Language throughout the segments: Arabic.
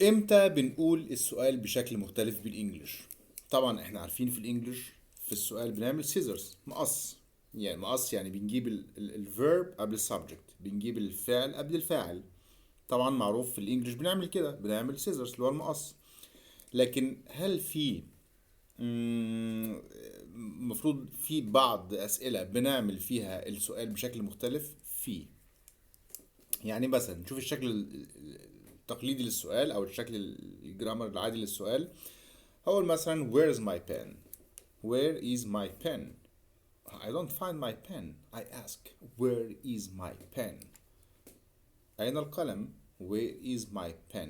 امتى بنقول السؤال بشكل مختلف بالانجلش؟ طبعا احنا عارفين في الانجلش في السؤال بنعمل سيزرز، مقص. يعني مقص يعني بنجيب الفيرب قبل السبجكت، بنجيب الفعل قبل الفاعل. طبعا معروف في الانجلش بنعمل كده، بنعمل سيزرز اللي هو المقص. لكن هل في المفروض في بعض اسئله بنعمل فيها السؤال بشكل مختلف؟ في. يعني مثلا نشوف الشكل التقليدي للسؤال او الشكل الجرامر العادي للسؤال. هقول مثلا where is my pen. where is my pen. I don't find my pen. I ask where is my pen. أين القلم. where is my pen.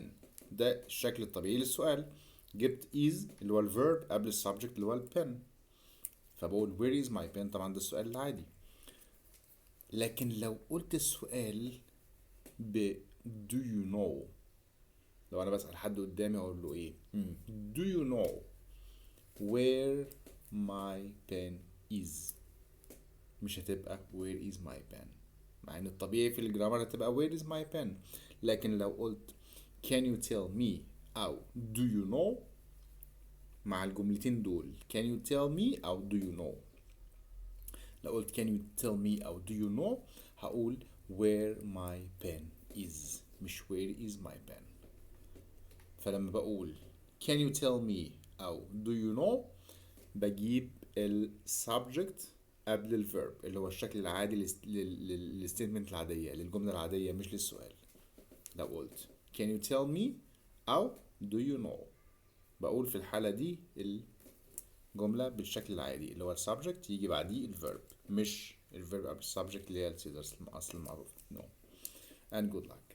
ده الشكل الطبيعي للسؤال. جبت is اللي هو الverb قبل السبجكت اللي هو البن، فبقول where is my pen. طبعا ده السؤال العادي. لكن لو قلت السؤال ب do you know، لو انا بسأل حد قدامي اقول له ايه do you know where my pen is، مش هتبقى where is my pen، مع ان الطبيعي في الجرامر هتبقى where is my pen. لكن لو قلت can you tell me او do you know، مع الجملتين دول can you tell me او do you know، لو قلت can you tell me او do you know هقول where my pen is، مش where is my pen. فلما بقول can you tell me أو do you know بجيب ال subject قبل ال verb اللي هو الشكل العادي للستيتمنت العادية، للجملة العادية مش للسؤال. لو قلت can you tell me أو do you know بقول في الحالة دي الجملة بالشكل العادي اللي هو ال subject يجي بعديه ال verb، مش ال verb قبل ال subject اللي هي ال scissors الأصل المعروف. no. and good luck.